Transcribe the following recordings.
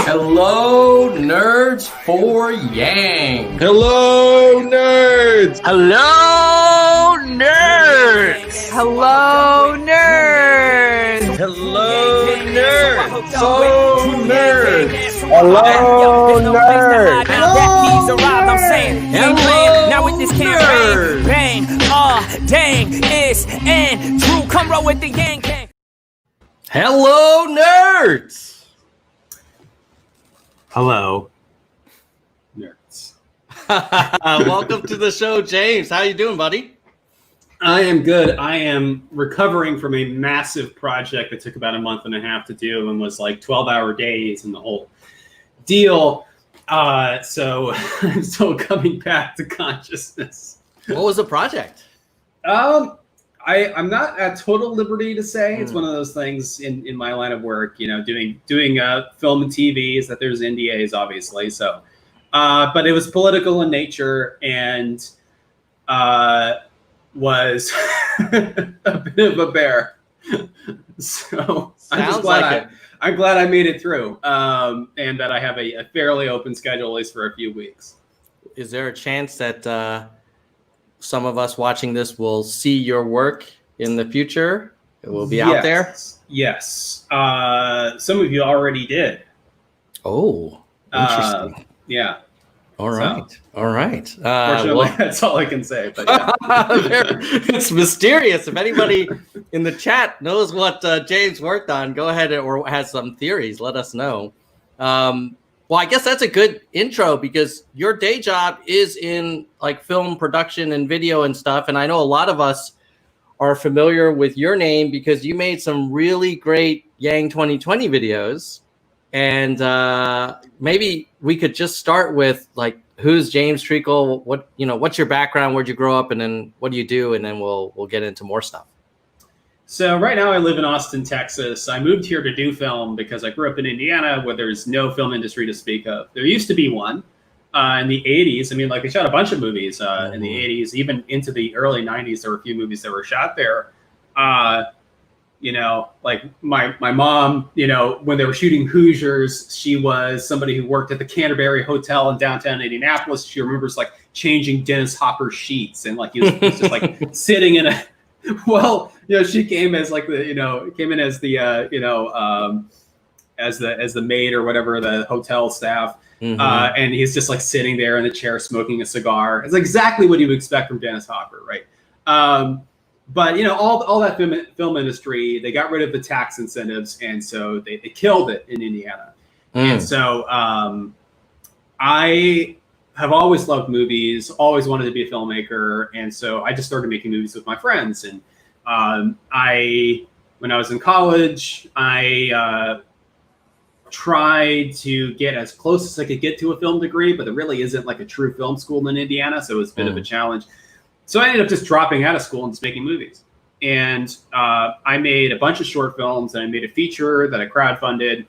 Hello, nerds for Yang. Hello, nerds! Hello, nerds! Hello, nerds! Hello, nerds! So nerds! Hello, nerds! Now with this campaign, bang, dang, it's and true. Come roll with the Yang Gang. Hello, nerds. Hello, nerds. Welcome to the show, James. How you doing, buddy? I am good. I am recovering from a massive project that took about a month and a half to do and was like 12-hour days and the whole deal. So I'm still coming back to consciousness. What was the project? I'm not at total liberty to say. It's one of those things in my line of work, you know, doing film and TV is that there's NDAs, obviously. So, but it was political in nature and was a bit of a bear. So I'm glad I made it through, and that I have a fairly open schedule, at least for a few weeks. Is there a chance that some of us watching this will see your work in the future? It will be out there? Yes. Some of you already did. Oh, interesting. Yeah. All right. All right. Fortunately, that's all I can say. But yeah. It's mysterious. If anybody in the chat knows what James worked on, go ahead or has some theories. Let us know. Well, I guess that's a good intro because your day job is in like film production and video and stuff. And I know a lot of us are familiar with your name because you made some really great Yang 2020 videos. And maybe we could just start with like, who's James Treakle? What's your background? Where'd you grow up? And then what do you do? And then we'll get into more stuff. So right now I live in Austin, Texas. I moved here to do film because I grew up in Indiana where there's no film industry to speak of. There used to be one in the 80s. I mean, like they shot a bunch of movies in the 80s, even into the early 90s. There were a few movies that were shot there. You know, like my mom, you know, when they were shooting Hoosiers, she was somebody who worked at the Canterbury Hotel in downtown Indianapolis. She remembers like changing Dennis Hopper's sheets and like he was just like sitting in a, well, you know, she came as like the, you know, came in as the, as the maid or whatever, the hotel staff. And he's just like sitting there in the chair smoking a cigar. It's exactly what you would expect from Dennis Hopper, right? But, you know, all that film industry, they got rid of the tax incentives. And so they killed it in Indiana. And so I have always loved movies, always wanted to be a filmmaker. And so I just started making movies with my friends. And when I was in college, I tried to get as close as I could get to a film degree, but there really isn't like a true film school in Indiana. So it was a bit of a challenge. So I ended up just dropping out of school and just making movies. And I made a bunch of short films and I made a feature that I crowdfunded.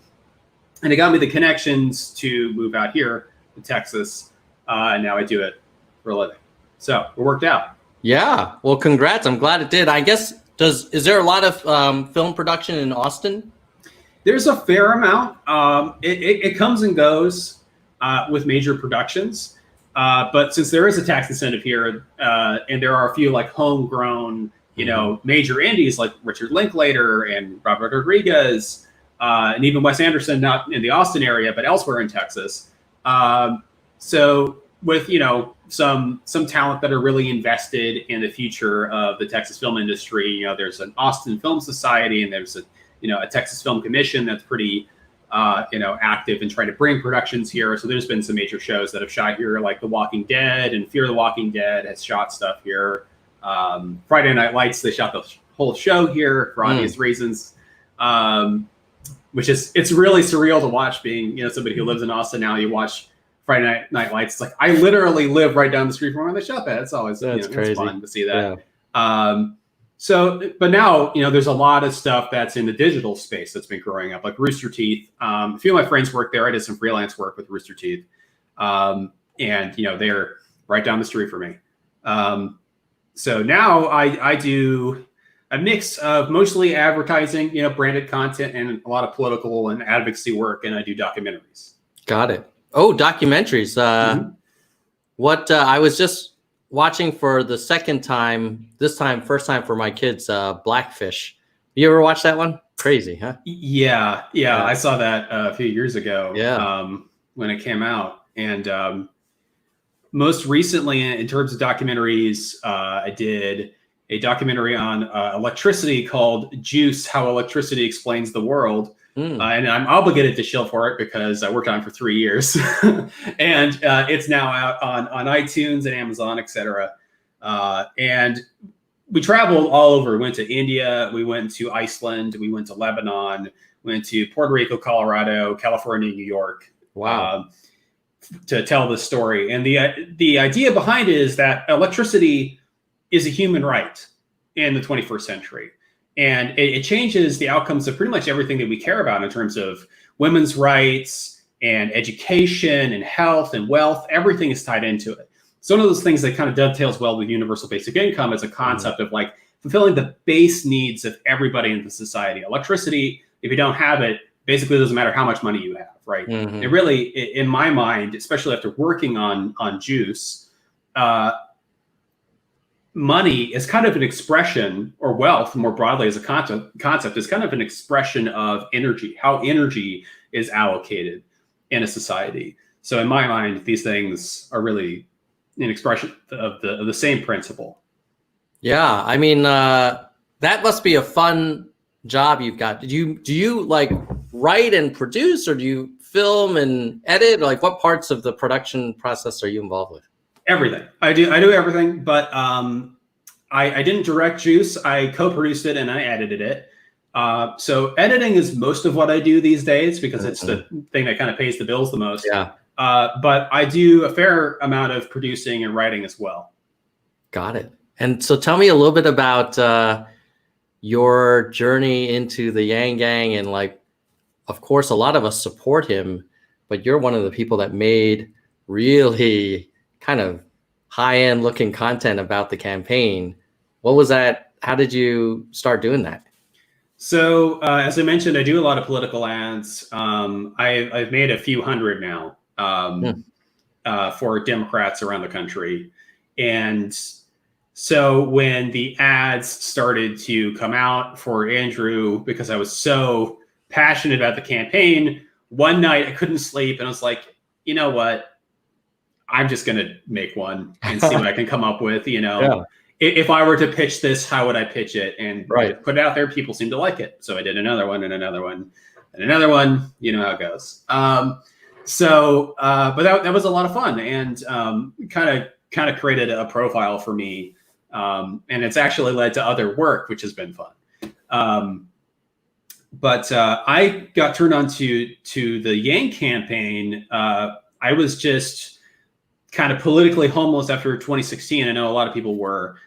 And it got me the connections to move out here to Texas. And now I do it for a living. So it worked out. Yeah. Well, congrats. I'm glad it did. I guess, is there a lot of film production in Austin? There's a fair amount. It comes and goes with major productions. But since there is a tax incentive here, and there are a few like homegrown, you know, major indies like Richard Linklater and Robert Rodriguez, and even Wes Anderson, not in the Austin area, but elsewhere in Texas. So with, you know, some talent that are really invested in the future of the Texas film industry, you know, there's an Austin Film Society and there's a Texas Film Commission that's pretty active and trying to bring productions here. So there's been some major shows that have shot here, like The Walking Dead and Fear the Walking Dead has shot stuff here. Friday Night Lights, they shot the whole show here for obvious reasons, which is, it's really surreal to watch being, you know, somebody who lives in Austin now. You watch Friday Night Lights. It's like, I literally live right down the street from where they shot that. It's always, crazy. It's fun to see that. Yeah. So, but now, you know, there's a lot of stuff that's in the digital space that's been growing up, like Rooster Teeth. A few of my friends work there. I did some freelance work with Rooster Teeth. And, you know, they're right down the street from me. So now I do a mix of mostly advertising, branded content, and a lot of political and advocacy work, and I do documentaries. Got it. Oh, documentaries. What I was just watching for the second time, first time for my kids, Blackfish. You ever watch that one? Crazy, huh? Yeah. I saw that a few years ago. Yeah. When it came out, and most recently, in terms of documentaries, I did a documentary on electricity called "Juice: How Electricity Explains the World." And I'm obligated to shill for it because I worked on it for 3 years, and it's now out on iTunes and Amazon, etc. And we traveled all over. We went to India, we went to Iceland, we went to Lebanon, went to Puerto Rico, Colorado, California, New York. Wow. To tell this story. And the idea behind it is that electricity is a human right in the 21st century. And it changes the outcomes of pretty much everything that we care about in terms of women's rights and education and health and wealth. Everything is tied into it. So one of those things that kind of dovetails well with universal basic income is a concept of like fulfilling the base needs of everybody in the society. Electricity, if you don't have it, basically it doesn't matter how much money you have, right? It really, in my mind, especially after working on Juice, money is kind of an expression, or wealth more broadly as a concept is kind of an expression of energy, how energy is allocated in a society. So in my mind, these things are really an expression of the same principle. Yeah, I mean, that must be a fun job you've got. Do you like write and produce, or do you film and edit? Like, what parts of the production process are you involved with? Everything. I do everything, but I didn't direct Juice. I co-produced it and I edited it. So editing is most of what I do these days because it's the thing that kind of pays the bills the most. Yeah. But I do a fair amount of producing and writing as well. Got it. And so tell me a little bit about your journey into the Yang Gang. And like, of course, a lot of us support him, but you're one of the people that made really kind of high-end looking content about the campaign. What was that? How did you start doing that? So as I mentioned, I do a lot of political ads. I've made a few hundred now for Democrats around the country. And so when the ads started to come out for Andrew, because I was so passionate about the campaign, one night I couldn't sleep and I was like, you know what? I'm just going to make one and see what I can come up with, Yeah. If I were to pitch this, how would I pitch it? And put it out there, people seem to like it. So I did another one and another one and another one, you know how it goes. But that was a lot of fun and kind of created a profile for me. And it's actually led to other work, which has been fun. But I got turned on to the Yang campaign. I was just kind of politically homeless after 2016. I know a lot of people were.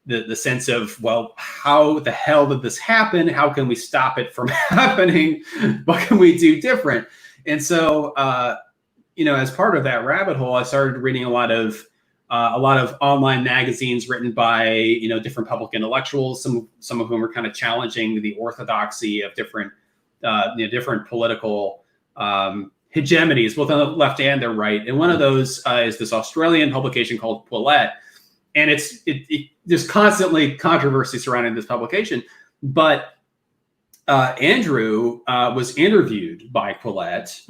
The sense of, well, how the hell did this happen? How can we stop it from happening? What can we do different? And so, as part of that rabbit hole, I started reading a lot of online magazines written by different public intellectuals. Some of whom are kind of challenging the orthodoxy of different political hegemonies, both on the left and the right. And one of those is this Australian publication called Quillette. And there's constantly controversy surrounding this publication. But Andrew was interviewed by Quillette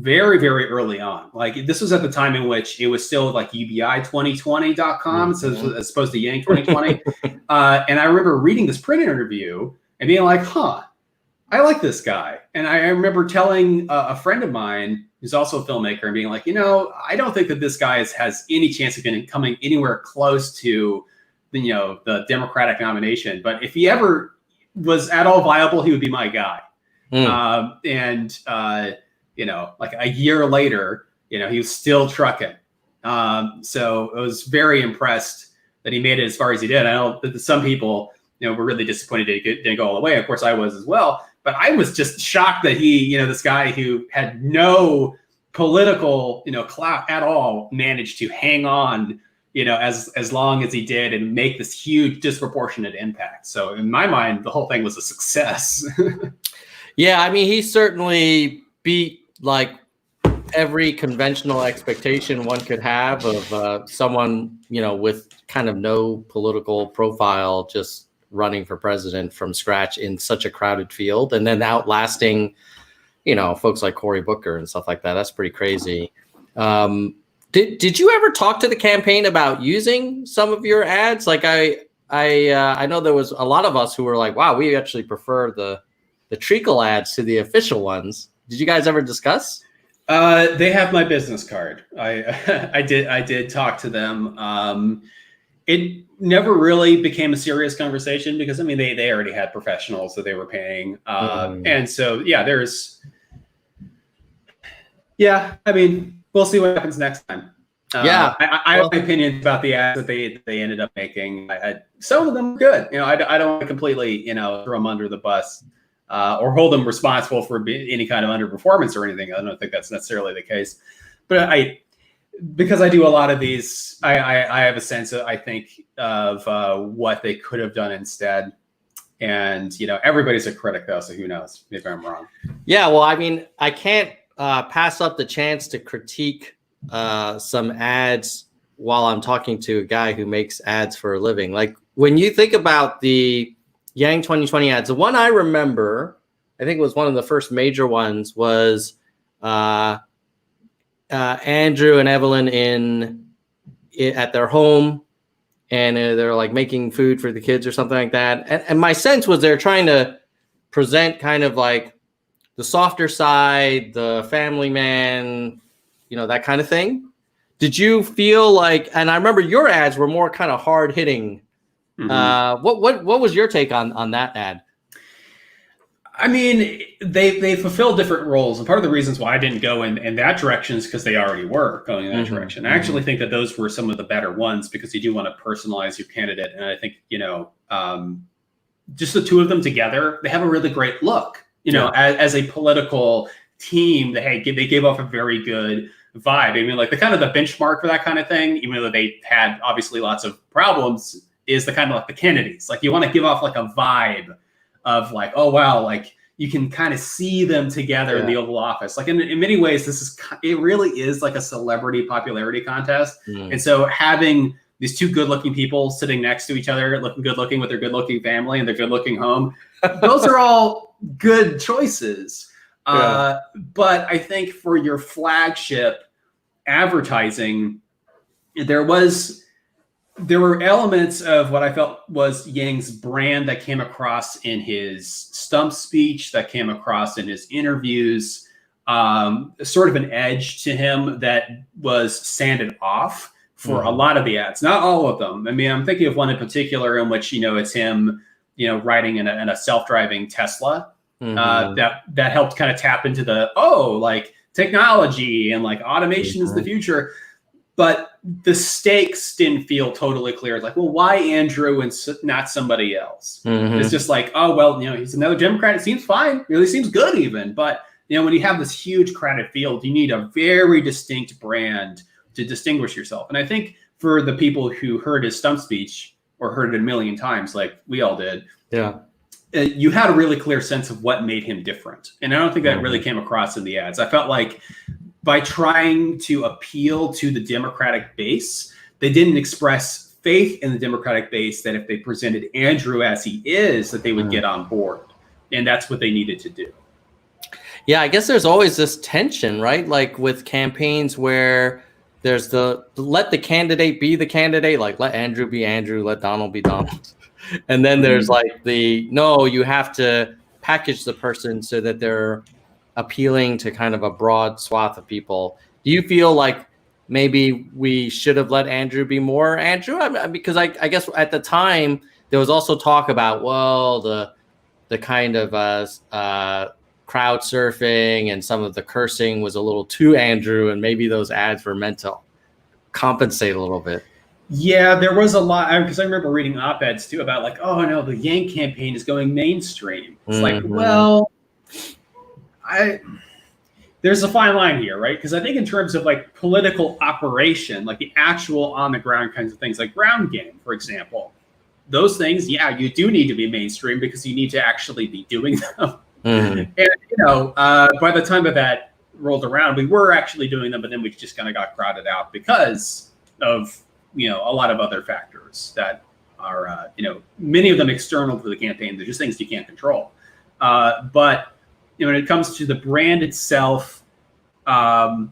very, very early on. Like, this was at the time in which it was still like UBI2020.com, so as opposed to Yang 2020. And I remember reading this print interview and being like, I like this guy. And I remember telling a friend of mine who's also a filmmaker and being like, I don't think that this guy has any chance of coming anywhere close to the Democratic nomination. But if he ever was at all viable, he would be my guy. Like a year later, he was still trucking. So I was very impressed that he made it as far as he did. I know that some people, were really disappointed it didn't go all the way. Of course, I was as well. But I was just shocked that he, this guy who had no political, clout at all, managed to hang on as long as he did and make this huge disproportionate impact. So in my mind, the whole thing was a success. Yeah, I mean, he certainly beat like every conventional expectation one could have of someone, with kind of no political profile, just running for president from scratch in such a crowded field, and then outlasting, folks like Cory Booker and stuff like that. That's pretty crazy. Did you ever talk to the campaign about using some of your ads? Like I know there was a lot of us who were like, wow, we actually prefer the Treakle ads to the official ones. Did you guys ever discuss? They have my business card. I did talk to them. It never really became a serious conversation because they already had professionals that they were paying. And so, we'll see what happens next time. I have opinions about the ads that they ended up making. Some of them good. I don't want to completely, throw them under the bus. Or hold them responsible for any kind of underperformance or anything. I don't think that's necessarily the case. But because I do a lot of these, I have a sense of, I think, of what they could have done instead. And, everybody's a critic, though, so who knows? Maybe I'm wrong. Yeah, well, I can't pass up the chance to critique some ads while I'm talking to a guy who makes ads for a living. Like, when you think about the Yang 2020 ads, the one I remember, I think it was one of the first major ones, was Andrew and Evelyn at their home, and they're like making food for the kids or something like that. And my sense was they're trying to present kind of like the softer side, the family man, that kind of thing. Did you feel like, and I remember your ads were more kind of hard hitting. Mm-hmm. What was your take on that ad? They fulfill different roles, and part of the reasons why I didn't go in that direction is because they already were going in that direction. I actually think that those were some of the better ones because you do want to personalize your candidate, and I think just the two of them together, they have a really great look. As a political team, they gave off a very good vibe. Like the benchmark for that kind of thing, even though they had obviously lots of problems, is the kind of like the Kennedys. Like you want to give off like a vibe of like, oh wow, like you can kind of see them together in the Oval Office. Like in many ways, it really is like a celebrity popularity contest. And so having these two good-looking people sitting next to each other, looking good-looking with their good-looking family and their good-looking home, those are all good choices. But I think for your flagship advertising, there were elements of what I felt was Yang's brand that came across in his stump speech, that came across in his interviews, sort of an edge to him that was sanded off for a lot of the ads, not all of them. I'm thinking of one in particular in which, it's him, riding in a self-driving Tesla that helped kind of tap into like technology and like automation is the future. But the stakes didn't feel totally clear. Like, well, why Andrew and not somebody else? It's just like, oh, well, he's another Democrat. It seems fine. Really seems good even. But, when you have this huge crowded field, you need a very distinct brand to distinguish yourself. And I think for the people who heard his stump speech or heard it a million times, like we all did, you had a really clear sense of what made him different. And I don't think that really came across in the ads. I felt like by trying to appeal to the Democratic base, they didn't express faith in the Democratic base that if they presented Andrew as he is, that they would get on board. And that's what they needed to do. Yeah, I guess there's always this tension, right? Like with campaigns where there's let the candidate be the candidate, like let Andrew be Andrew, let Donald be Donald. And then there's like no, you have to package the person so that they're appealing to kind of a broad swath of people. Do you feel like maybe we should have let Andrew be more Andrew? Because I guess at the time there was also talk about, well, the kind of crowd surfing and some of the cursing was a little too Andrew, and maybe those ads were meant to compensate a little bit. Yeah, there was a lot, because I remember reading op-eds too about like, oh no, the Yang campaign is going mainstream. It's like, well, there's a fine line here, right? Because I think in terms of like political operation, like the actual on the ground kinds of things, like ground game, for example, those things, yeah, you do need to be mainstream because you need to actually be doing them. And by the time that rolled around, we were actually doing them, but then we just kind of got crowded out because of a lot of other factors that are many of them external to the campaign. They're just things you can't control. But when it comes to the brand itself, I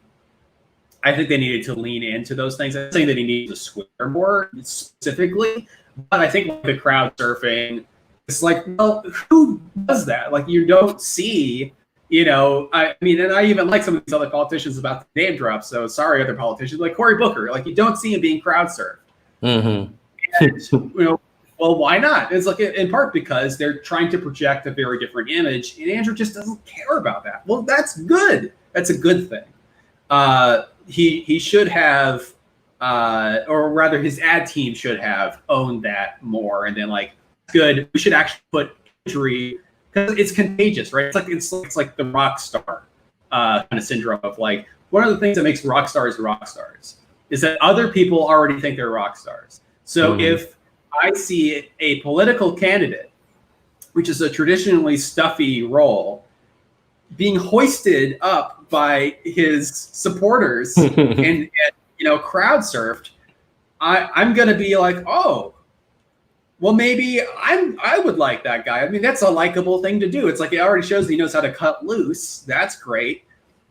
think they needed to lean into those things. I'm saying that he needs to swear more specifically, but I think like the crowd surfing, it's like, well, who does that? Like, you don't see, I mean, and I even like some of these other politicians about the name drop. So sorry, other politicians like Cory Booker, like you don't see him being crowd surfed. And, well, why not? It's like in part because they're trying to project a very different image, and Andrew just doesn't care about that. Well, that's good. That's a good thing. He should have, or rather, his ad team should have owned that more, and then like, good. We should actually put injury because it's contagious, right? It's like the rock star kind of syndrome of like one of the things that makes rock stars is that other people already think they're rock stars. So if I see a political candidate, which is a traditionally stuffy role, being hoisted up by his supporters and crowd surfed, I'm going to be like, oh, well, maybe I would like that guy. I mean, that's a likable thing to do. It's like it already shows that he knows how to cut loose. That's great.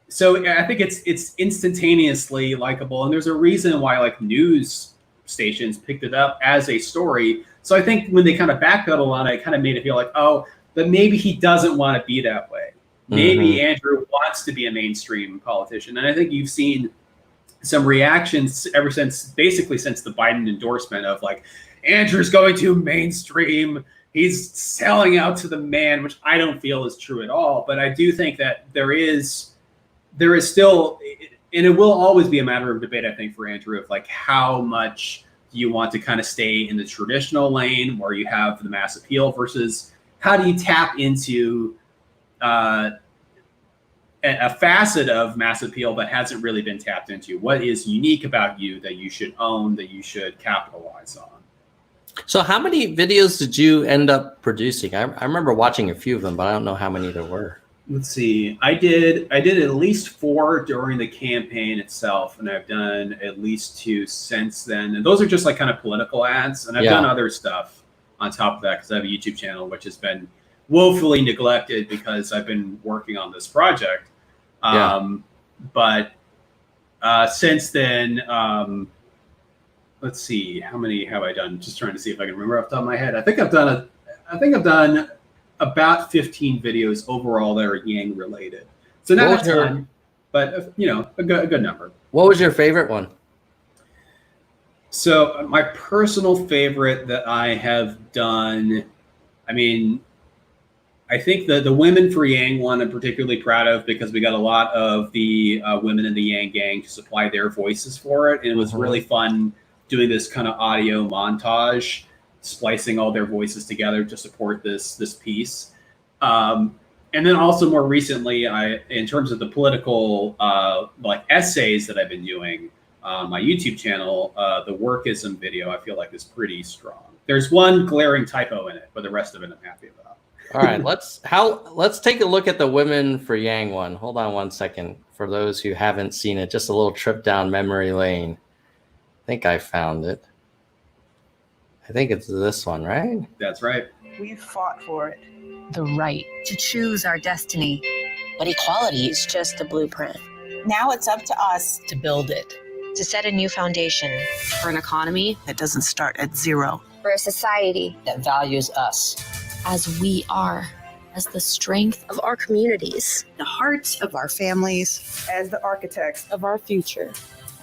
So I think it's instantaneously likable, and there's a reason why like news stations picked it up as a story. So I think when they kind of backpedal on it, it kind of made it feel like, oh, but maybe he doesn't want to be that way. Maybe Andrew wants to be a mainstream politician. And I think you've seen some reactions ever since the Biden endorsement of like, Andrew's going to mainstream. He's selling out to the man, which I don't feel is true at all. But I do think that there is still, and it will always be a matter of debate, I think, for Andrew, of like how much do you want to kind of stay in the traditional lane where you have the mass appeal versus how do you tap into a facet of mass appeal that hasn't really been tapped into? What is unique about you that you should own, that you should capitalize on? So how many videos did you end up producing? I remember watching a few of them, but I don't know how many there were. Let's see. I did at least 4 during the campaign itself, and I've done at least 2 since then. And those are just like kind of political ads, and I've done other stuff on top of that because I have a YouTube channel which has been woefully neglected because I've been working on this project. But since then, let's see, how many have I done? Just trying to see if I can remember off the top of my head. I think I've done about 15 videos overall that are Yang related. So not a ton, but a good number. What was your favorite one? So my personal favorite that I have done, I mean, I think the Women for Yang one I'm particularly proud of because we got a lot of the women in the Yang gang to supply their voices for it. And it was really fun doing this kind of audio montage, splicing all their voices together to support this piece. And then also more recently, in terms of the political like essays that I've been doing on my YouTube channel, the workism video I feel like is pretty strong. There's one glaring typo in it, but the rest of it I'm happy about. All right, let's take a look at the Women for Yang one. Hold on one second. For those who haven't seen it, just a little trip down memory lane. I think I found it. I think it's this one, right? That's right. We fought for it. The right to choose our destiny. But equality is just a blueprint. Now it's up to us To build it. To set a new foundation. For an economy that doesn't start at zero. For a society that values us. as we are, as the strength of our communities, the hearts of our families, as the architects Of our future.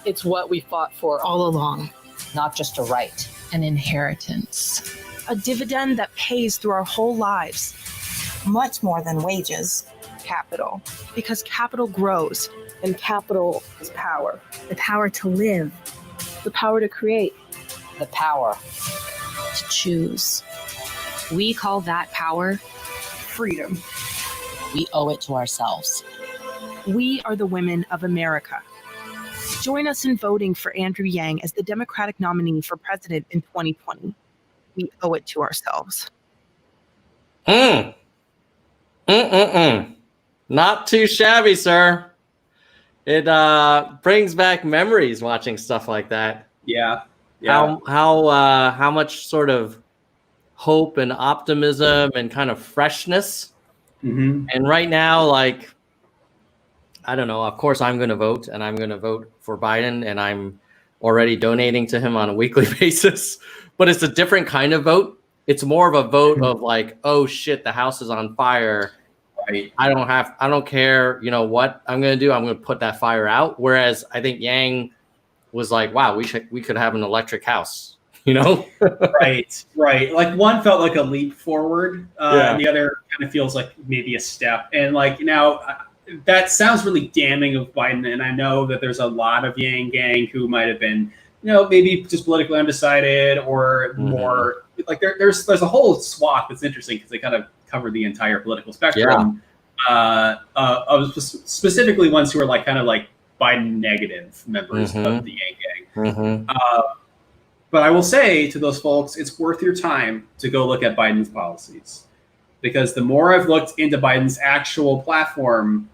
It's what we fought for all along. Not just a right. an inheritance, a dividend that pays through our whole lives. much more than wages. Capital, because capital grows, And capital is power. the power to live, the power to create, The power. to choose. We call that power Freedom. We owe it to ourselves. We are the women of America. Join us in voting for Andrew Yang as the Democratic nominee for president in 2020. We owe it to ourselves. Not too shabby, sir. It brings back memories watching stuff like that. Yeah. How much sort of hope and optimism and kind of freshness. Mm-hmm. And right now, like, I don't know, of course I'm going to vote, and I'm going to vote for Biden, and I'm already donating to him on a weekly basis, but it's a different kind of vote. It's more of a vote of like, oh shit, the house is on fire. Right. I don't care, you know what I'm going to do. I'm going to put that fire out. Whereas I think Yang was like, wow, we could have an electric house, you know? Right. Like one felt like a leap forward, and the other kind of feels like maybe a step. And like now, that sounds really damning of Biden. And I know that there's a lot of Yang gang who might have been, you know, maybe just politically undecided or more like there's a whole swath that's interesting because they kind of cover the entire political spectrum. Of specifically ones who are like kind of like Biden negative members of the Yang gang. But I will say to those folks, it's worth your time to go look at Biden's policies, because the more I've looked into Biden's actual platform,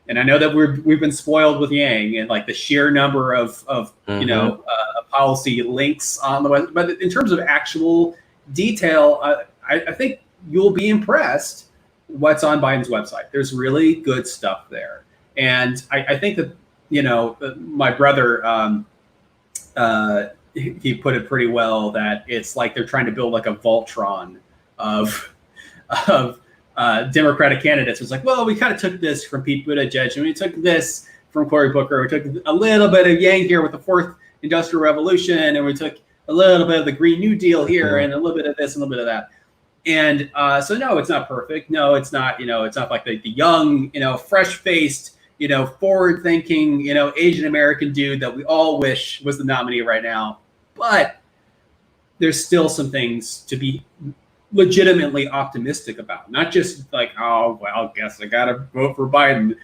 and I know that we've been spoiled with Yang and like the sheer number of you know policy links on the web, but in terms of actual detail, I think you'll be impressed what's on Biden's website. There's really good stuff there, and I think that, you know, my brother he put it pretty well that it's like they're trying to build like a Voltron of Democratic candidates. It's like, well, we kind of took this from Pete Buttigieg, and we took this from Cory Booker. We took a little bit of Yang here with the fourth industrial revolution, and we took a little bit of the Green New Deal here, and a little bit of this, and a little bit of that. And so, no, it's not perfect. No, it's not. You know, it's not like the young, you know, fresh-faced, you know, forward-thinking, you know, Asian American dude that we all wish was the nominee right now. But there's still some things to be legitimately optimistic about, not just like, oh, well, guess I gotta vote for Biden.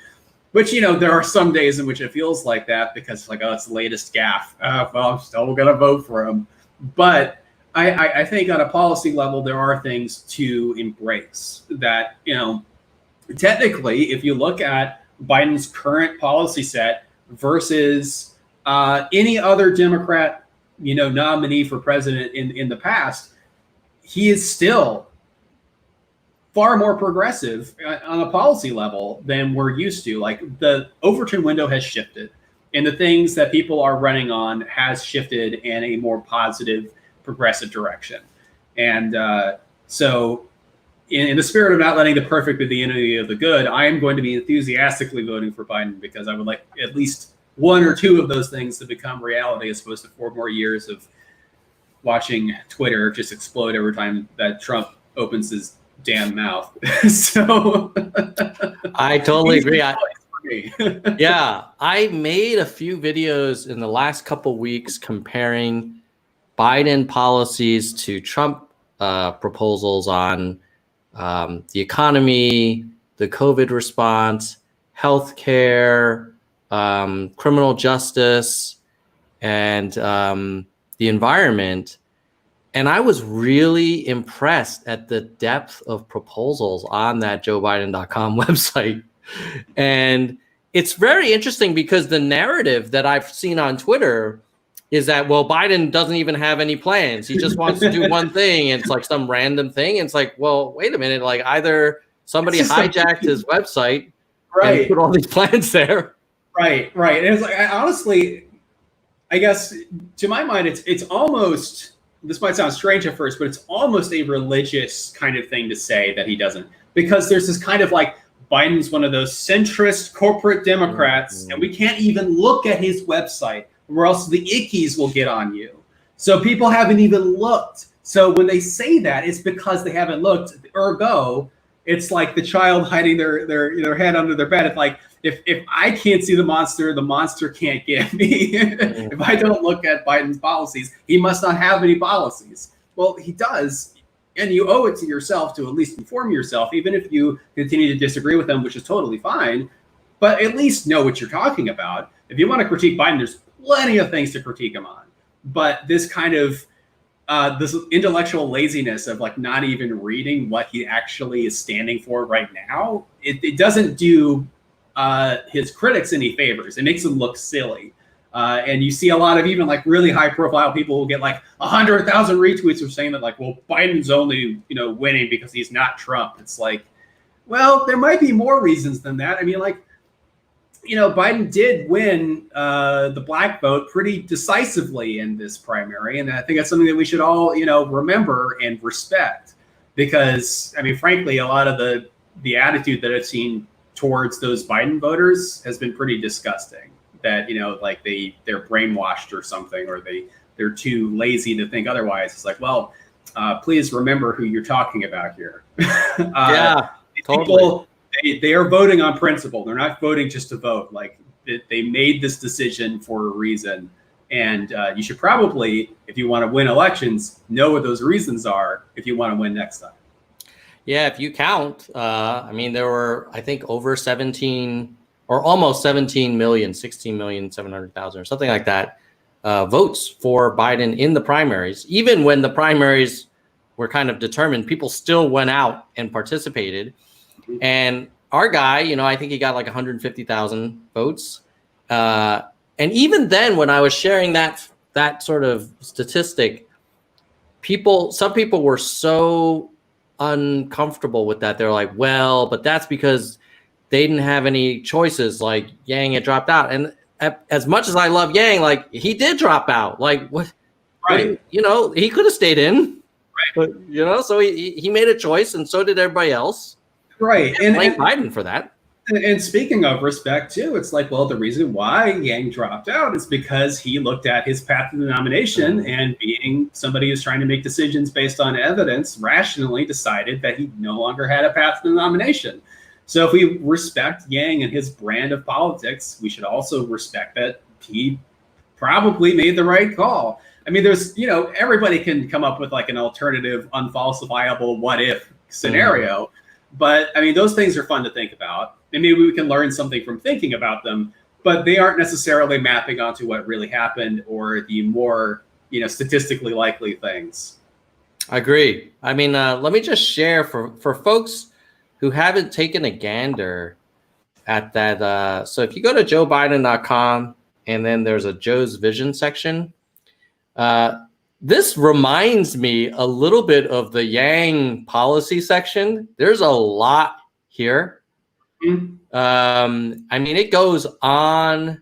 Which, you know, there are some days in which it feels like that because it's like, oh, it's the latest gaffe. Well, I'm still gonna vote for him. But I think on a policy level, there are things to embrace that, you know, technically, if you look at Biden's current policy set versus any other Democrat, you know, nominee for president in the past, he is still far more progressive on a policy level than we're used to. Like the Overton window has shifted, and the things that people are running on has shifted in a more positive, progressive direction. And so in the spirit of not letting the perfect be the enemy of the good, I am going to be enthusiastically voting for Biden because I would like at least one or two of those things to become reality, as opposed to 4 more years of watching Twitter just explode every time that Trump opens his damn mouth. So I totally agree. Yeah, I made a few videos in the last couple weeks comparing Biden policies to Trump proposals on the economy, the COVID response, healthcare, criminal justice, and the environment. And I was really impressed at the depth of proposals on that joebiden.com website. And it's very interesting because the narrative that I've seen on Twitter is that, well, Biden doesn't even have any plans. He just wants to do one thing. And it's like some random thing. And it's like, well, wait a minute. Like either somebody hijacked his website and put all these plans there. Right. And it's like, honestly, I guess to my mind, it's almost, this might sound strange at first, but it's almost a religious kind of thing to say that he doesn't, because there's this kind of like, Biden's one of those centrist corporate Democrats, and we can't even look at his website or else the ickies will get on you. So people haven't even looked. So when they say that, it's because they haven't looked. Ergo, it's like the child hiding their head under their bed. It's like, if I can't see the monster can't get me. If I don't look at Biden's policies, he must not have any policies. Well, he does. And you owe it to yourself to at least inform yourself, even if you continue to disagree with them, which is totally fine. but at least know what you're talking about. If you want to critique Biden, there's plenty of things to critique him on. But this kind of this intellectual laziness of like not even reading what he actually is standing for right now, it doesn't do his critics any favors. It makes them look silly. And you see a lot of even like really high profile people will get like 100,000 retweets of saying that like, well, Biden's only, winning because he's not Trump. It's like, well, there might be more reasons than that. I mean, like, Biden did win the black vote pretty decisively in this primary. And I think that's something that we should all, remember and respect, because, I mean, frankly, a lot of the attitude that I've seen towards those Biden voters has been pretty disgusting, that, like they're brainwashed or something, or they're too lazy to think otherwise. It's like, well, please remember who you're talking about here. Yeah, totally. People, they are voting on principle. They're not voting just to vote. Like they made this decision for a reason. And you should probably, if you want to win elections, know what those reasons are if you want to win next time. Yeah, if you count, I mean, there were, I think, over 17 or almost 17 million, 16,700,000 or something like that, votes for Biden in the primaries. Even when the primaries were kind of determined, people still went out and participated. And our guy, I think he got like 150,000 votes. And even then, when I was sharing that sort of statistic, some people were so uncomfortable with that. They're like, well, but that's because they didn't have any choices. Like Yang had dropped out. And as much as I love Yang, like he did drop out. Like what? Right. He could have stayed in. Right. But, so he made a choice, and so did everybody else. Right. And blame Biden for that. And speaking of respect, too, it's like, well, the reason why Yang dropped out is because he looked at his path to the nomination, and being somebody who's trying to make decisions based on evidence, rationally decided that he no longer had a path to the nomination. So if we respect Yang and his brand of politics, we should also respect that he probably made the right call. I mean, there's, everybody can come up with like an alternative, unfalsifiable what if scenario. But I mean, those things are fun to think about, and maybe we can learn something from thinking about them, but they aren't necessarily mapping onto what really happened or the more, statistically likely things. I agree. I mean, let me just share for folks who haven't taken a gander at that. So if you go to joebiden.com and then there's a Joe's Vision section, this reminds me a little bit of the Yang policy section. There's a lot here. I mean, it goes on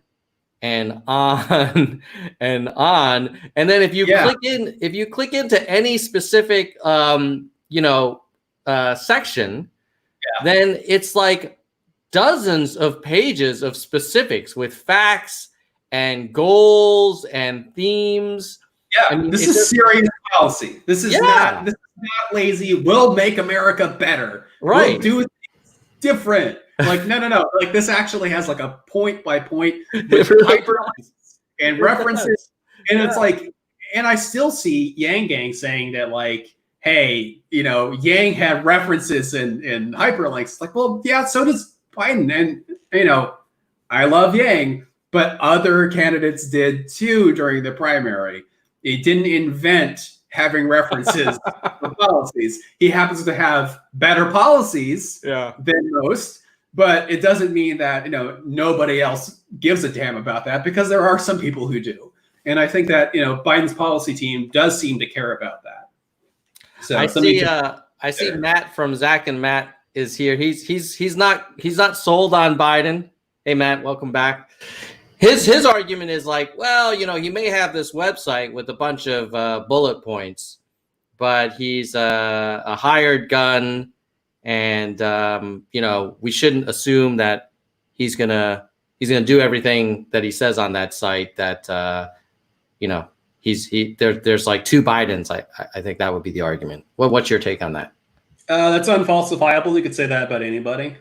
and on and on. And then if you click into any specific, section, then it's like dozens of pages of specifics with facts and goals and themes. Yeah, I mean, this is serious policy. This is not lazy. We'll make America better. Right. We'll do things different. Like, no. Like this actually has like a point by point with hyperlinks and references. And it's like, and I still see Yang Gang saying that like, hey, Yang had references and hyperlinks. It's like, well, yeah, so does Biden. And, I love Yang, but other candidates did too during the primary. He didn't invent having references for policies. He happens to have better policies than most, but it doesn't mean that, nobody else gives a damn about that, because there are some people who do. And I think that, Biden's policy team does seem to care about that. So I see Matt from Zach and Matt is here. He's not sold on Biden. Hey, Matt, welcome back. His argument is like, well, he may have this website with a bunch of bullet points, but he's a hired gun, and we shouldn't assume that he's gonna do everything that he says on that site. That there's like two Bidens. I think that would be the argument. What's your take on that? That's unfalsifiable. You could say that about anybody.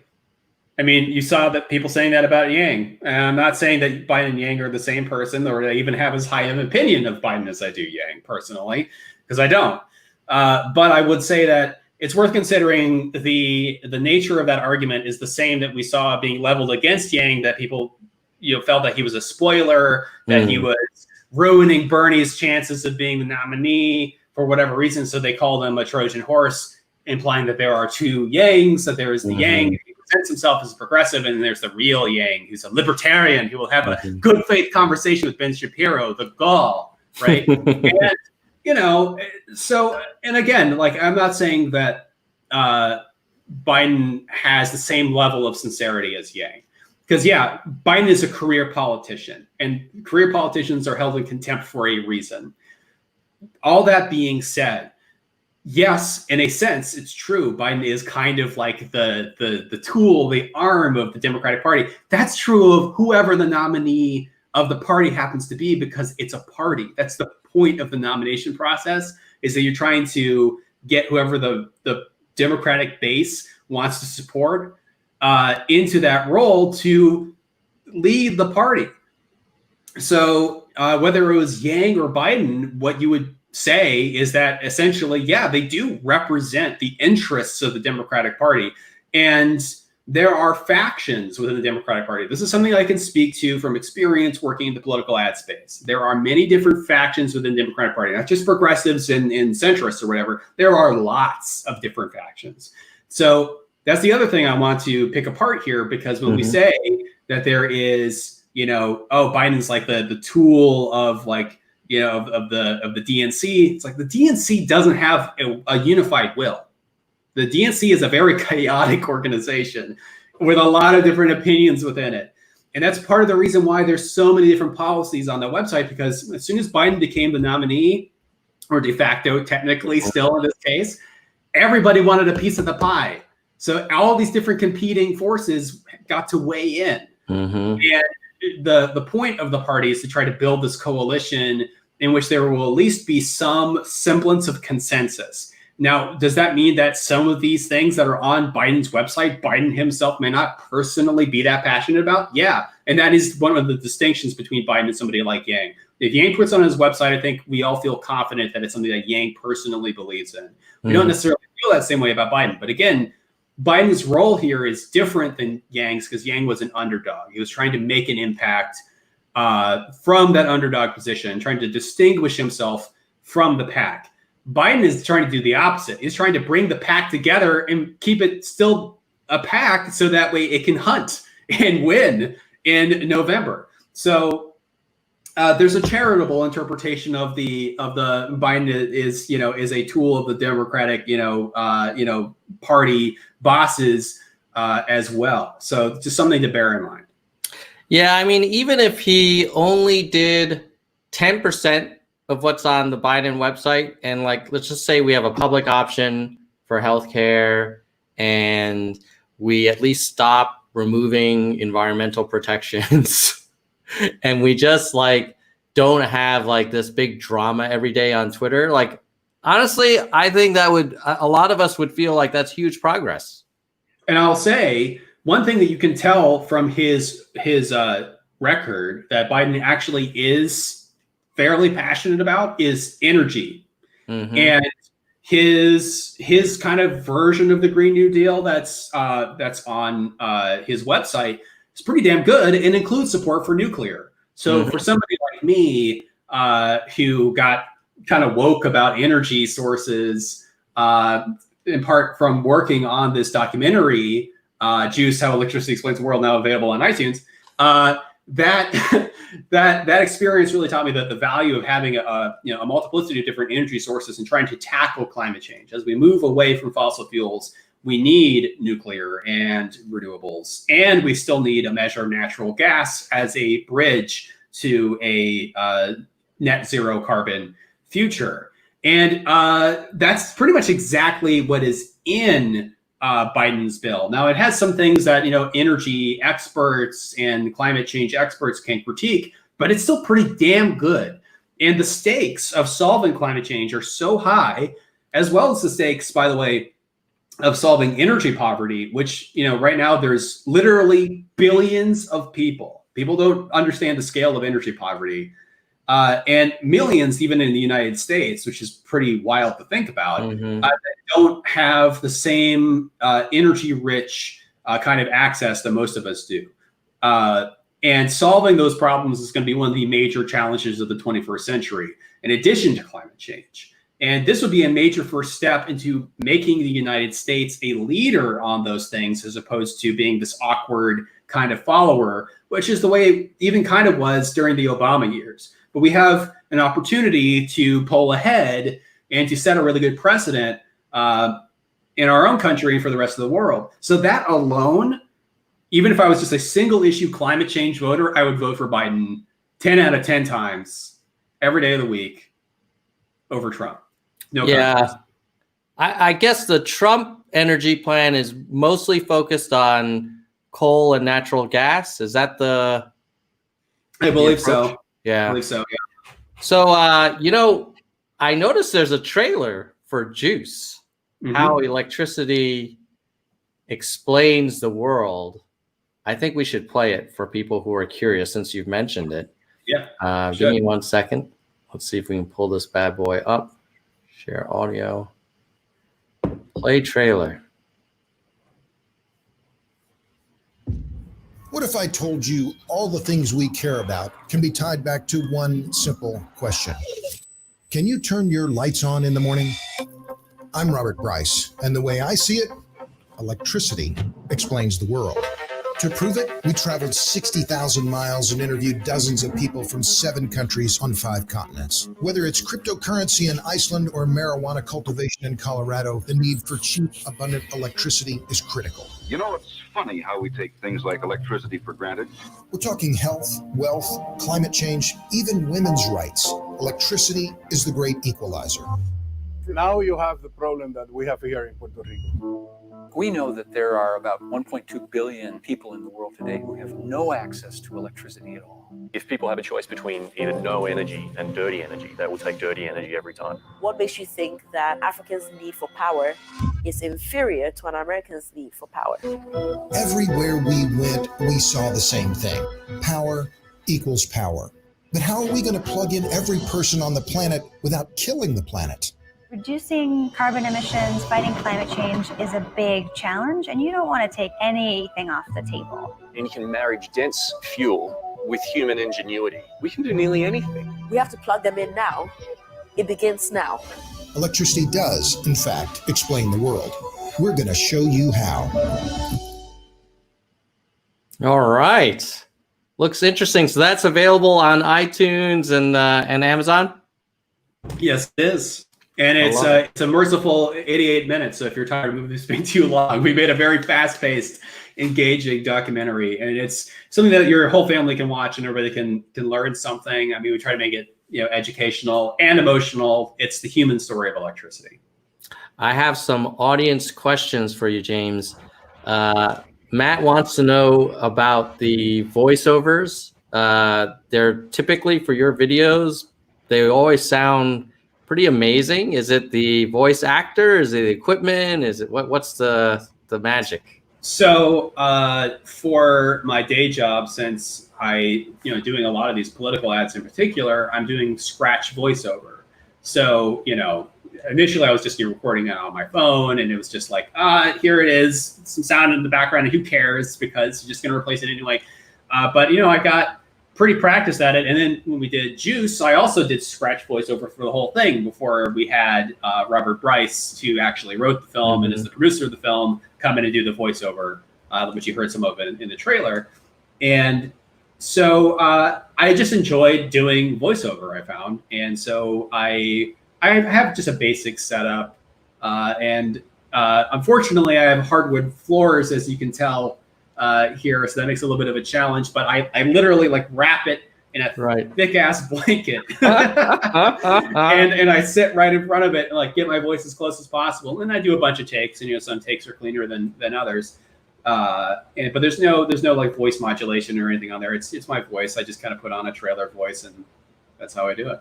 I mean, you saw that people saying that about Yang. And I'm not saying that Biden and Yang are the same person, or I even have as high of an opinion of Biden as I do Yang personally, because I don't. But I would say that it's worth considering the nature of that argument is the same that we saw being leveled against Yang, that people felt that he was a spoiler, that he was ruining Bernie's chances of being the nominee for whatever reason. So they called him a Trojan horse, implying that there are two Yangs, that there is the Yang who presents himself as a progressive, and there's the real Yang who's a libertarian who will have a good faith conversation with Ben Shapiro, the gall, right? And, so, and again, like, I'm not saying that Biden has the same level of sincerity as Yang. Because, yeah, Biden is a career politician, and career politicians are held in contempt for a reason. All that being said, yes, in a sense, it's true. Biden is kind of like the tool, the arm of the Democratic Party. That's true of whoever the nominee of the party happens to be, because it's a party. That's the point of the nomination process, is that you're trying to get whoever the Democratic base wants to support into that role to lead the party. So whether it was Yang or Biden, what you would say is that essentially, yeah, they do represent the interests of the Democratic Party. And there are factions within the Democratic Party. This is something I can speak to from experience working in the political ad space. There are many different factions within the Democratic Party, not just progressives and centrists or whatever. There are lots of different factions. So that's the other thing I want to pick apart here, because when we say that there is, Biden's like the tool of like, of the DNC, it's like the DNC doesn't have a unified will. The DNC is a very chaotic organization with a lot of different opinions within it. And that's part of the reason why there's so many different policies on the website, because as soon as Biden became the nominee, or de facto, technically still in this case, everybody wanted a piece of the pie. So all these different competing forces got to weigh in. And the point of the party is to try to build this coalition in which there will at least be some semblance of consensus. Now, does that mean that some of these things that are on Biden's website, Biden himself may not personally be that passionate about? Yeah. And that is one of the distinctions between Biden and somebody like Yang. If Yang puts on his website, I think we all feel confident that it's something that Yang personally believes in. We don't necessarily feel that same way about Biden. But again, Biden's role here is different than Yang's, because Yang was an underdog. He was trying to make an impact from that underdog position, trying to distinguish himself from the pack. Biden is trying to do the opposite. He's trying to bring the pack together and keep it still a pack, so that way it can hunt and win in November. So there's a charitable interpretation of the Biden is a tool of the Democratic party bosses as well. So just something to bear in mind. Yeah, I mean, even if he only did 10% of what's on the Biden website, and like, let's just say we have a public option for healthcare, and we at least stop removing environmental protections, and we just like don't have like this big drama every day on Twitter. Like, honestly, I think that a lot of us would feel like that's huge progress. And I'll say one thing that you can tell from his record that Biden actually is fairly passionate about is energy. And his kind of version of the Green New Deal that's on his website is pretty damn good, and includes support for nuclear. So for somebody like me who got kind of woke about energy sources, in part from working on this documentary, Juice: How Electricity Explains the World, now available on iTunes, that experience really taught me that the value of having a multiplicity of different energy sources and trying to tackle climate change. As we move away from fossil fuels, we need nuclear and renewables, and we still need a measure of natural gas as a bridge to a net zero carbon future. And that's pretty much exactly what is in Biden's bill. Now, it has some things that, energy experts and climate change experts can critique, but it's still pretty damn good. And the stakes of solving climate change are so high, as well as the stakes, by the way, of solving energy poverty, which, right now there's literally billions of people. People don't understand the scale of energy poverty. and millions even in the United States, which is pretty wild to think about, that don't have the same energy-rich kind of access that most of us do. And solving those problems is going to be one of the major challenges of the 21st century, in addition to climate change. And this would be a major first step into making the United States a leader on those things, as opposed to being this awkward kind of follower, which is the way it even kind of was during the Obama years. But we have an opportunity to pull ahead and to set a really good precedent in our own country and for the rest of the world. So that alone, even if I was just a single issue climate change voter, I would vote for Biden 10 out of 10 times every day of the week over Trump. No yeah. I guess the Trump energy plan is mostly focused on coal and natural gas. Is that the... I believe so. Yeah. I believe so, yeah. So, you know, I noticed there's a trailer for Juice, how electricity explains the world. I think we should play it for people who are curious, since you've mentioned it. Yeah. Give me 1 second. Let's see if we can pull this bad boy up. Share audio. Play trailer. What if I told you all the things we care about can be tied back to one simple question? Can you turn your lights on in the morning? I'm Robert Bryce, and the way I see it, electricity explains the world. To prove it, we traveled 60,000 miles and interviewed dozens of people from 7 countries on 5 continents. Whether it's cryptocurrency in Iceland or marijuana cultivation in Colorado, the need for cheap, abundant electricity is critical. You know, it's funny how we take things like electricity for granted. We're talking health, wealth, climate change, even women's rights. Electricity is the great equalizer. Now you have the problem that we have here in Puerto Rico. We know that there are about 1.2 billion people in the world today who have no access to electricity at all. If people have a choice between either no energy and dirty energy, they will take dirty energy every time. What makes you think that Africans' need for power is inferior to an American's need for power? Everywhere we went, we saw the same thing. Power equals power. But how are we going to plug in every person on the planet without killing the planet? Reducing carbon emissions, fighting climate change is a big challenge, and you don't want to take anything off the table. And you can marry dense fuel with human ingenuity. We can do nearly anything. We have to plug them in now. It begins now. Electricity does, in fact, explain the world. We're going to show you how. All right. Looks interesting. So that's available on iTunes and Amazon? Yes, it is. And it's a merciful 88 minutes. So if you're tired of movies being too long, we made a very fast-paced, engaging documentary, and it's something that your whole family can watch and everybody can learn something. I mean, we try to make it educational and emotional. It's the human story of electricity. I have some audience questions for you, James. Matt wants to know about the voiceovers. They're typically for your videos. They always sound pretty amazing. Is it the voice actor? Is it the equipment? Is it what's the magic? So for my day job, since I doing a lot of these political ads in particular, I'm doing scratch voiceover. So initially I was just recording it on my phone, and it was just like here it is, some sound in the background, and who cares, because you're just going to replace it anyway. But I got pretty practiced at it. And then when we did Juice, I also did scratch voiceover for the whole thing before we had Robert Bryce, who actually wrote the film and is the producer of the film, come in and do the voiceover, which you heard some of it in the trailer. And so I just enjoyed doing voiceover, I found. And so I have just a basic setup. And unfortunately, I have hardwood floors, as you can tell, here, so that makes it a little bit of a challenge, but I literally wrap it in a thick ass blanket and I sit right in front of it and get my voice as close as possible, and I do a bunch of takes, and some takes are cleaner than others, but there's no voice modulation or anything on there. It's my voice. I just kind of put on a trailer voice, and that's how I do it.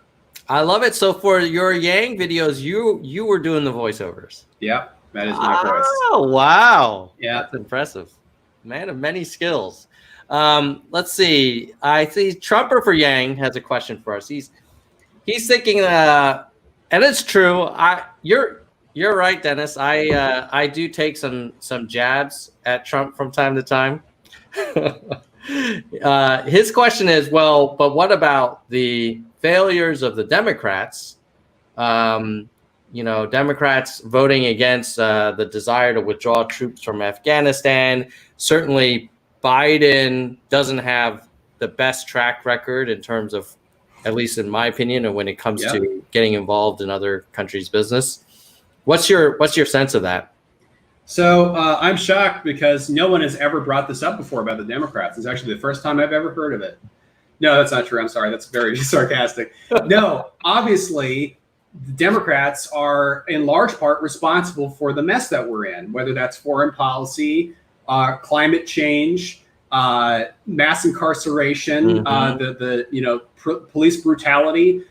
I love it. So for your Yang videos, you were doing the voiceovers. Yeah, that is my voice. Oh wow, yeah, that's impressive. Man of many skills. Let's see. I see Trumper for Yang has a question for us. He's thinking, and it's true. You're right, Dennis. I do take some jabs at Trump from time to time. His question is, well, but what about the failures of the Democrats? Democrats voting against the desire to withdraw troops from Afghanistan. Certainly, Biden doesn't have the best track record in terms of, at least in my opinion, and when it comes to getting involved in other countries' business. What's your sense of that? So I'm shocked because no one has ever brought this up before about the Democrats. It's actually the first time I've ever heard of it. No, that's not true. I'm sorry. That's very sarcastic. No, obviously, the Democrats are in large part responsible for the mess that we're in, whether that's foreign policy, climate change, mass incarceration, police brutality.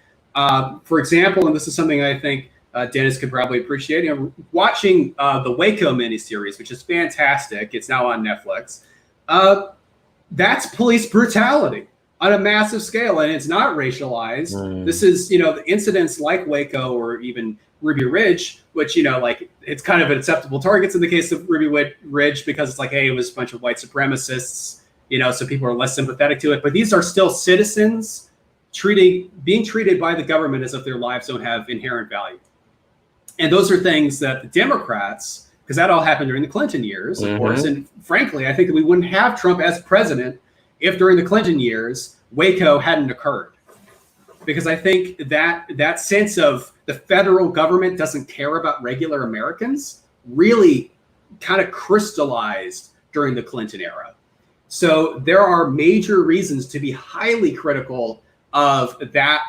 For example, and this is something I think Dennis could probably appreciate. Watching the Waco miniseries, which is fantastic. It's now on Netflix. That's police brutality on a massive scale, and it's not racialized. This is, the incidents like Waco or even Ruby Ridge, which, it's kind of an acceptable targets in the case of Ruby Ridge because it's like, hey, it was a bunch of white supremacists, so people are less sympathetic to it. But these are still citizens being treated by the government as if their lives don't have inherent value. And those are things that the Democrats, because that all happened during the Clinton years, of course. And frankly, I think that we wouldn't have Trump as president if during the Clinton years, Waco hadn't occurred. Because I think that sense of the federal government doesn't care about regular Americans really kind of crystallized during the Clinton era. So there are major reasons to be highly critical of that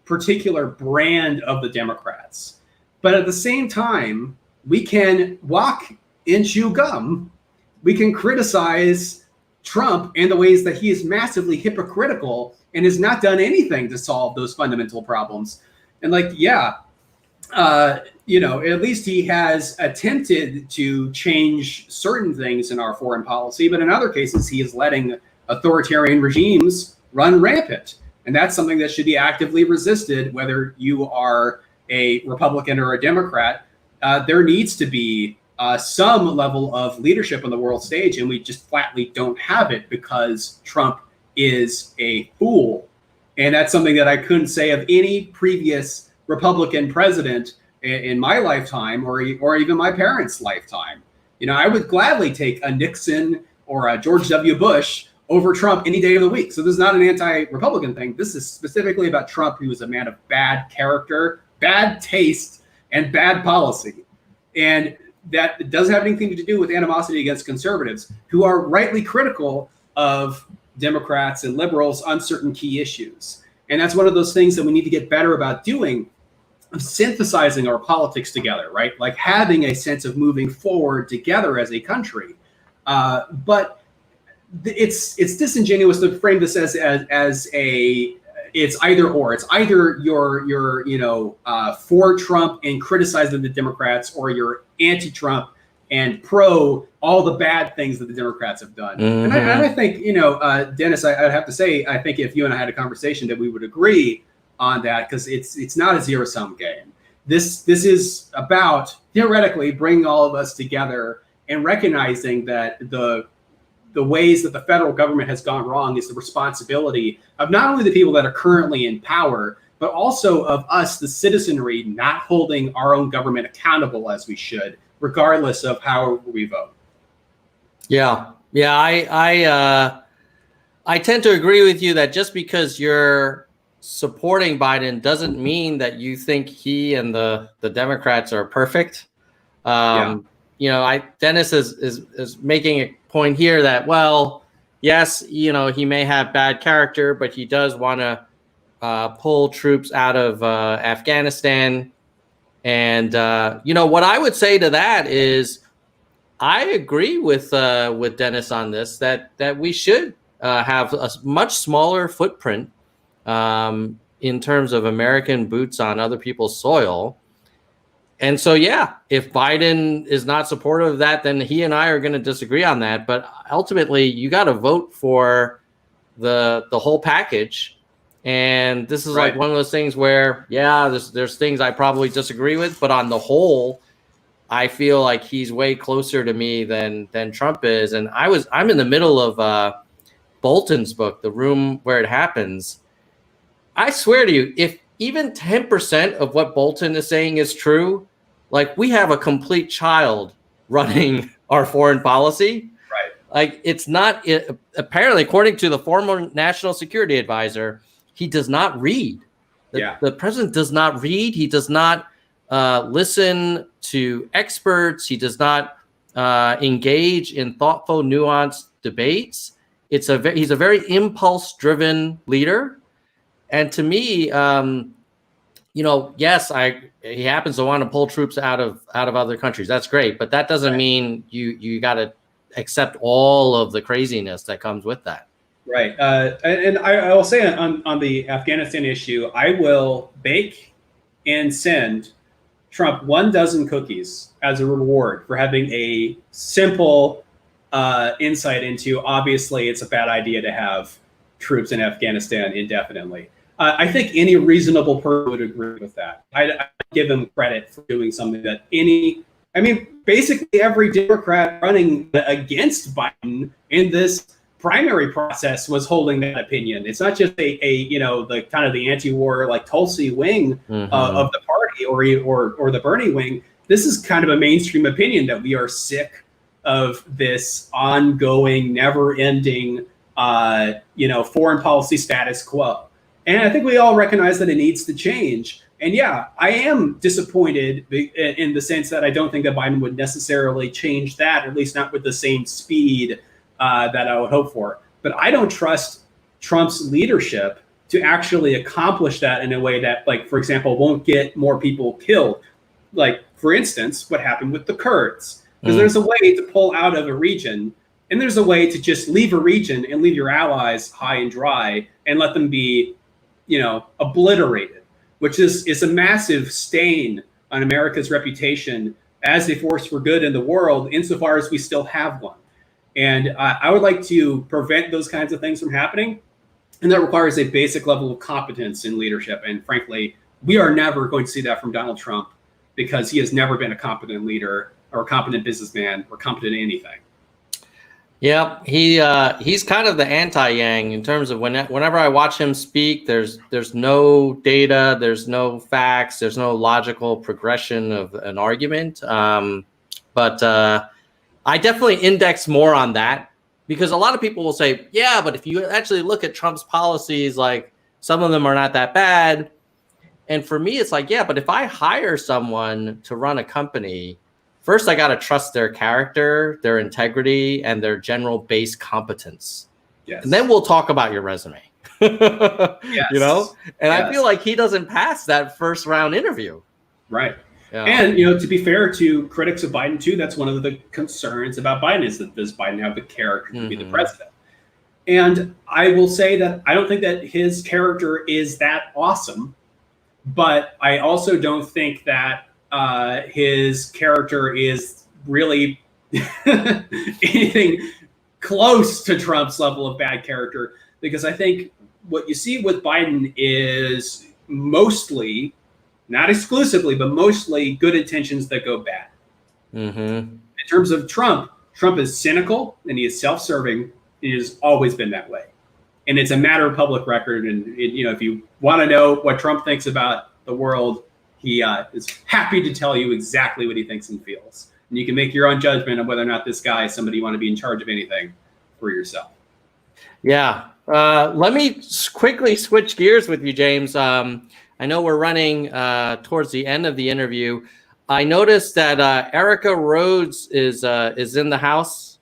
particular brand of the Democrats. But at the same time, we can walk and chew gum. We can criticize Trump and the ways that he is massively hypocritical and has not done anything to solve those fundamental problems. And at least he has attempted to change certain things in our foreign policy, but in other cases, he is letting authoritarian regimes run rampant. And that's something that should be actively resisted, whether you are a Republican or a Democrat. There needs to be some level of leadership on the world stage, and we just flatly don't have it because Trump is a fool. And that's something that I couldn't say of any previous Republican president in my lifetime or even my parents' lifetime. I would gladly take a Nixon or a George W. Bush over Trump any day of the week. So this is not an anti-Republican thing. This is specifically about Trump, who is a man of bad character, bad taste, and bad policy. And that doesn't have anything to do with animosity against conservatives, who are rightly critical of Democrats and liberals on certain key issues. And that's one of those things that we need to get better about doing, of synthesizing our politics together, right? Like having a sense of moving forward together as a country. But it's disingenuous to frame this as it's either or. It's either you're for Trump and criticizing the Democrats, or you're anti-Trump and pro all the bad things that the Democrats have done. And I think, Dennis, I'd have to say, I think if you and I had a conversation that we would agree on that, because it's not a zero-sum game. This is about theoretically bringing all of us together and recognizing that the ways that the federal government has gone wrong is the responsibility of not only the people that are currently in power, but also of us, the citizenry, not holding our own government accountable as we should, regardless of how we vote. Yeah. I tend to agree with you that just because you're supporting Biden doesn't mean that you think he and the Democrats are perfect. Dennis is making a point here that, well, yes, he may have bad character, but he does want to pull troops out of Afghanistan. And what I would say to that is, I agree with Dennis on this, that we should have a much smaller footprint in terms of American boots on other people's soil. And so, yeah, if Biden is not supportive of that, then he and I are going to disagree on that. But ultimately, you got to vote for the whole package. And this is like one of those things where, yeah, there's things I probably disagree with, but on the whole, I feel like he's way closer to me than Trump is. And I'm in the middle of Bolton's book, The Room Where It Happens. I swear to you, if even 10% of what Bolton is saying is true, like we have a complete child running our foreign policy. Right. Like it's not, apparently, according to the former national security advisor, he does not read. The president does not read. He does not listen to experts. He does not engage in thoughtful, nuanced debates. He's a very impulse-driven leader. And to me, yes, he happens to want to pull troops out of other countries. That's great, but that doesn't mean you got to accept all of the craziness that comes with that. Right. And I will say on the Afghanistan issue, I will bake and send Trump 12 cookies as a reward for having a simple insight into, obviously, it's a bad idea to have troops in Afghanistan indefinitely. I think any reasonable person would agree with that. I give him credit for doing something that basically every Democrat running against Biden in this primary process was holding that opinion. It's not just the kind of the anti-war like Tulsi wing of the party or the Bernie wing. This is kind of a mainstream opinion that we are sick of this ongoing, never-ending, foreign policy status quo. And I think we all recognize that it needs to change. And yeah, I am disappointed in the sense that I don't think that Biden would necessarily change that, at least not with the same speed that I would hope for. But I don't trust Trump's leadership to actually accomplish that in a way that, like, for example, won't get more people killed. Like, for instance, what happened with the Kurds. Because there's a way to pull out of a region, and there's a way to just leave a region and leave your allies high and dry and let them be, obliterated, which is a massive stain on America's reputation as a force for good in the world, insofar as we still have one. And I would like to prevent those kinds of things from happening. And that requires a basic level of competence in leadership. And frankly, we are never going to see that from Donald Trump, because he has never been a competent leader or a competent businessman or competent in anything. Yeah, he's kind of the anti-Yang in terms of whenever I watch him speak, there's no data, there's no facts, there's no logical progression of an argument. But I definitely index more on that, because a lot of people will say, yeah, but if you actually look at Trump's policies, like some of them are not that bad. And for me, it's like, yeah, but if I hire someone to run a company, first, I got to trust their character, their integrity, and their general base competence. Yes. And then we'll talk about your resume. Yes. And I feel like he doesn't pass that first round interview. Right. Yeah. And, to be fair to critics of Biden, too, that's one of the concerns about Biden, is that does Biden have the character to be the president? And I will say that I don't think that his character is that awesome, but I also don't think that his character is really anything close to Trump's level of bad character, because I think what you see with Biden is mostly, not exclusively, but mostly good intentions that go bad. In terms of Trump is cynical and he is self-serving. He has always been that way. And it's a matter of public record. And if you want to know what Trump thinks about the world, he is happy to tell you exactly what he thinks and feels. And you can make your own judgment of whether or not this guy is somebody you want to be in charge of anything for yourself. Yeah. Let me quickly switch gears with you, James. I know we're running towards the end of the interview. I noticed that Erica Rhodes is in the house.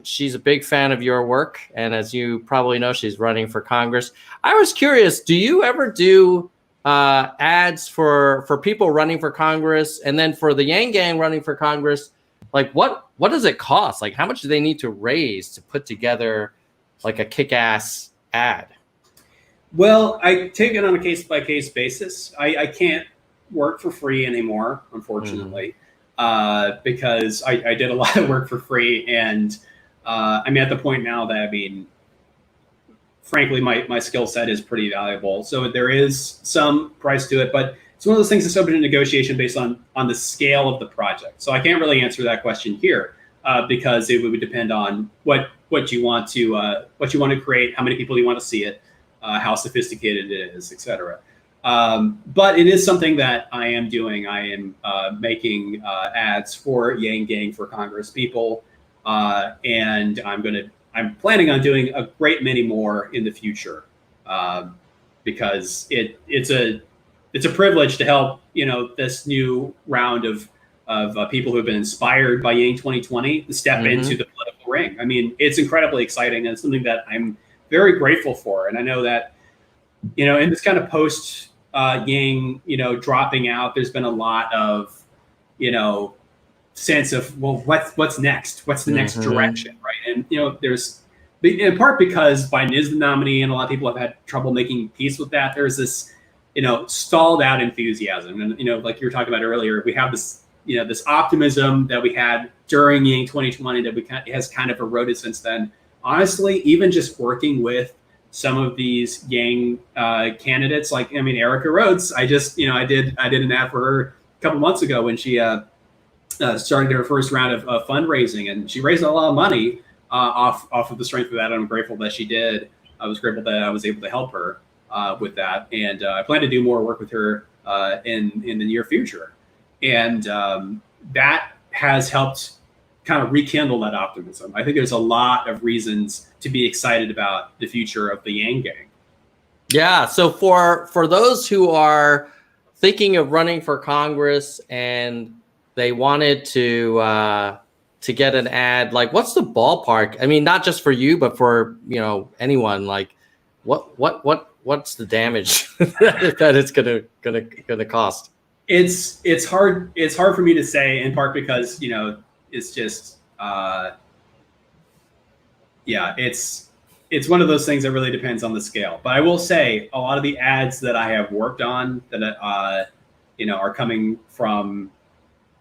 She's a big fan of your work. And as you probably know, she's running for Congress. I was curious, do you ever do ads for people running for Congress, and then for the Yang Gang running for Congress? Like what does it cost? Like how much do they need to raise to put together like a kick-ass ad? Well, I take it on a case-by-case basis. I can't work for free anymore, unfortunately, because I did a lot of work for free, and I'm at the point now that, I mean, frankly, my skill set is pretty valuable. So there is some price to it, but it's one of those things that's open to negotiation based on the scale of the project. So I can't really answer that question here because it would depend on what you want to create, how many people you want to see it, how sophisticated it is, etc. But it is something that I am doing. I am making ads for Yang Gang for Congress people, and I'm planning on doing a great many more in the future, because it's a privilege to help, this new round of people who have been inspired by Yang 2020 to step into the political ring. I mean, it's incredibly exciting, and it's something that I'm very grateful for. And I know that, in this kind of post Yang, dropping out, there's been a lot of, sense of, well, what's next? What's the next direction, right? And there's, in part because Biden is the nominee, and a lot of people have had trouble making peace with that. There's this, stalled out enthusiasm, and like you were talking about earlier, we have this, this optimism that we had during Yang 2020 that has kind of eroded since then. Honestly, even just working with some of these Yang candidates, like Erica Rhodes, I just I did an ad for her a couple months ago when she started her first round of fundraising, and she raised a lot of money off of the strength of that. And I'm grateful that she did. I was grateful that I was able to help her with that, and I plan to do more work with her in the near future, and that has helped kind of rekindle that optimism. I think there's a lot of reasons to be excited about the future of the Yang Gang. Yeah. So for those who are thinking of running for Congress and they wanted to get an ad, like, what's the ballpark? I mean, not just for you, but for anyone. Like, what's the damage that it's gonna cost? It's hard for me to say, in part because it's just it's one of those things that really depends on the scale. But I will say a lot of the ads that I have worked on that are coming from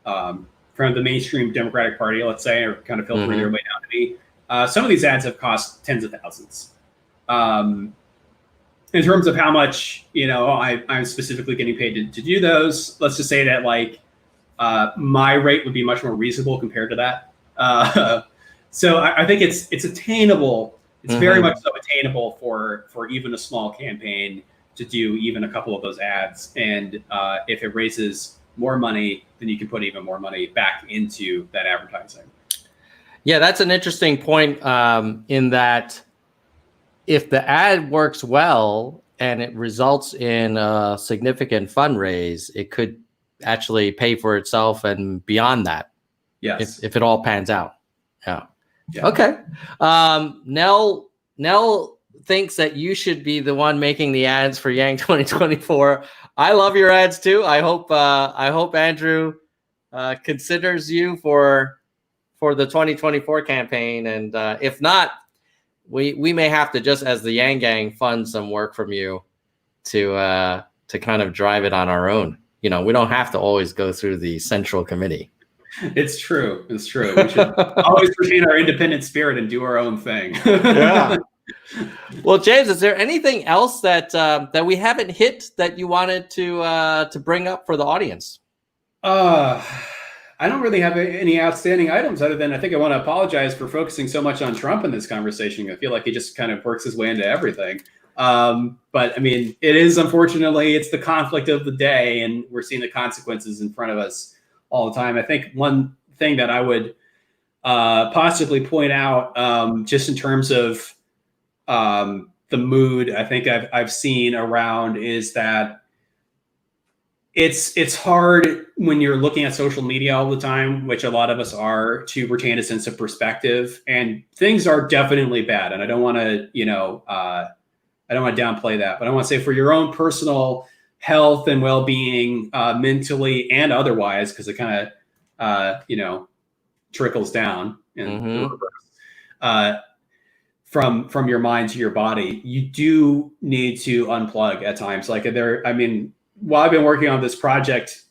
the mainstream Democratic Party, let's say, are kind of filtering their way down to me. Some of these ads have cost tens of thousands. In terms of how much I'm specifically getting paid to do those, let's just say that my rate would be much more reasonable compared to that. So I think it's attainable. It's very much so attainable for even a small campaign to do even a couple of those ads. And if it raises more money, then you can put even more money back into that advertising. Yeah, that's an interesting point, in that if the ad works well and it results in a significant fundraise, it could actually pay for itself and beyond that. Yes. If it all pans out. Yeah. Okay. Nell thinks that you should be the one making the ads for Yang 2024. I love your ads too. I hope Andrew considers you for the 2024 campaign, and if not, we may have to, just as the Yang Gang, fund some work from you to kind of drive it on our own. We don't have to always go through the central committee. It's true. We should always retain our independent spirit and do our own thing. Yeah. Well, James, is there anything else that we haven't hit that you wanted to bring up for the audience? I don't really have any outstanding items, other than I think I want to apologize for focusing so much on Trump in this conversation. I feel like he just kind of works his way into everything. But I mean, unfortunately, it's the conflict of the day, and we're seeing the consequences in front of us all the time. I think one thing that I would possibly point out, just in terms of the mood I think I've seen around, is that it's hard when you're looking at social media all the time, which a lot of us are, to retain a sense of perspective. And things are definitely bad, and I don't want to downplay that, but I want to say, for your own personal health and well-being, mentally and otherwise, because it kind of trickles down and from your mind to your body, you do need to unplug at times. while I've been working on this project,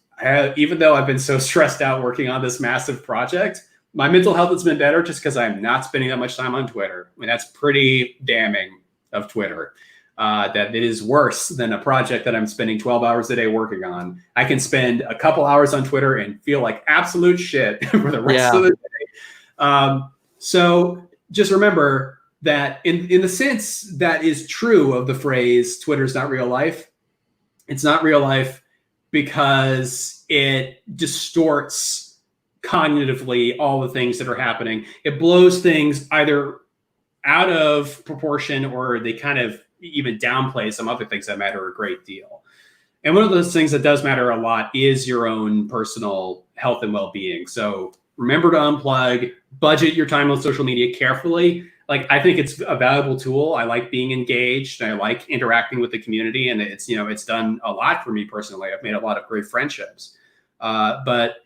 even though I've been so stressed out working on this massive project, my mental health has been better just because I'm not spending that much time on Twitter. I mean, that's pretty damning of Twitter. That it is worse than a project that I'm spending 12 hours a day working on. I can spend a couple hours on Twitter and feel like absolute shit for the rest of the day. So just remember that in the sense that is true of the phrase, Twitter's not real life. It's not real life because it distorts cognitively all the things that are happening. It blows things either out of proportion or they kind of even downplay some other things that matter a great deal. And one of those things that does matter a lot is your own personal health and well-being. So remember to unplug, budget your time on social media carefully. Like, I think it's a valuable tool. I like being engaged. I like interacting with the community, and it's, you know, it's done a lot for me personally. I've made a lot of great friendships, but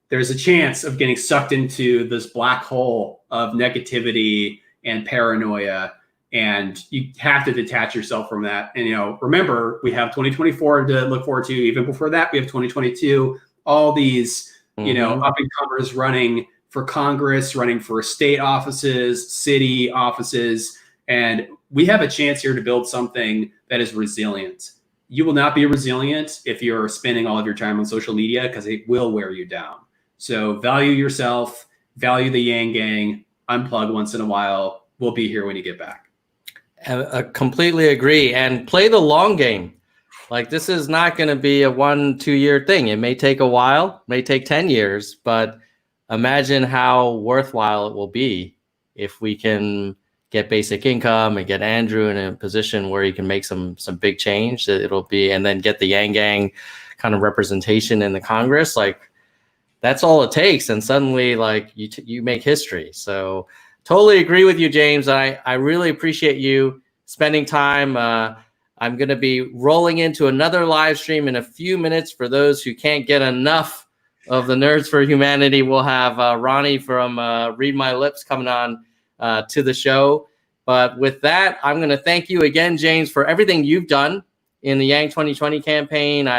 there's a chance of getting sucked into this black hole of negativity and paranoia. And you have to detach yourself from that. And, you know, remember, we have 2024 to look forward to. Even before that, we have 2022. All these, you know, up and comers running for Congress, running for state offices, city offices. And we have a chance here to build something that is resilient. You will not be resilient if you're spending all of your time on social media, because it will wear you down. So value yourself, value the Yang Gang, unplug once in a while. We'll be here when you get back. I completely agree. And play the long game. Like, this is not going to be a 1-2 year thing. It may take a while, may take 10 years, but imagine how worthwhile it will be if we can get basic income and get Andrew in a position where he can make some big change. It'll be, and then get the Yang Gang kind of representation in the Congress. Like, that's all it takes. And suddenly, like, you make history. So totally agree with you, James. I really appreciate you spending time. I'm going to be rolling into another live stream in a few minutes. For those who can't get enough of the Nerds for Humanity, we'll have Ronnie from Read My Lips coming on to the show. But with that, I'm going to thank you again, James, for everything you've done in the Yang 2020 campaign.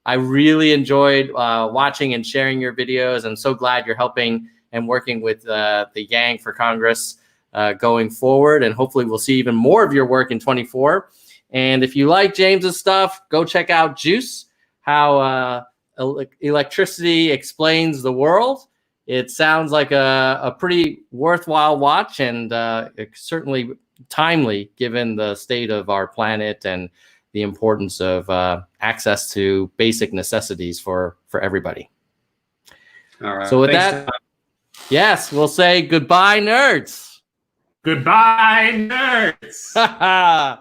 I really enjoyed watching and sharing your videos. I'm so glad you're helping and working with the Yang for Congress going forward. And hopefully we'll see even more of your work in 24. And if you like James's stuff, go check out Juice, how electricity explains the world. It sounds like a pretty worthwhile watch, and certainly timely given the state of our planet and the importance of access to basic necessities for everybody. All right. So with Thanks, that, yes, we'll say goodbye, nerds. Goodbye, nerds.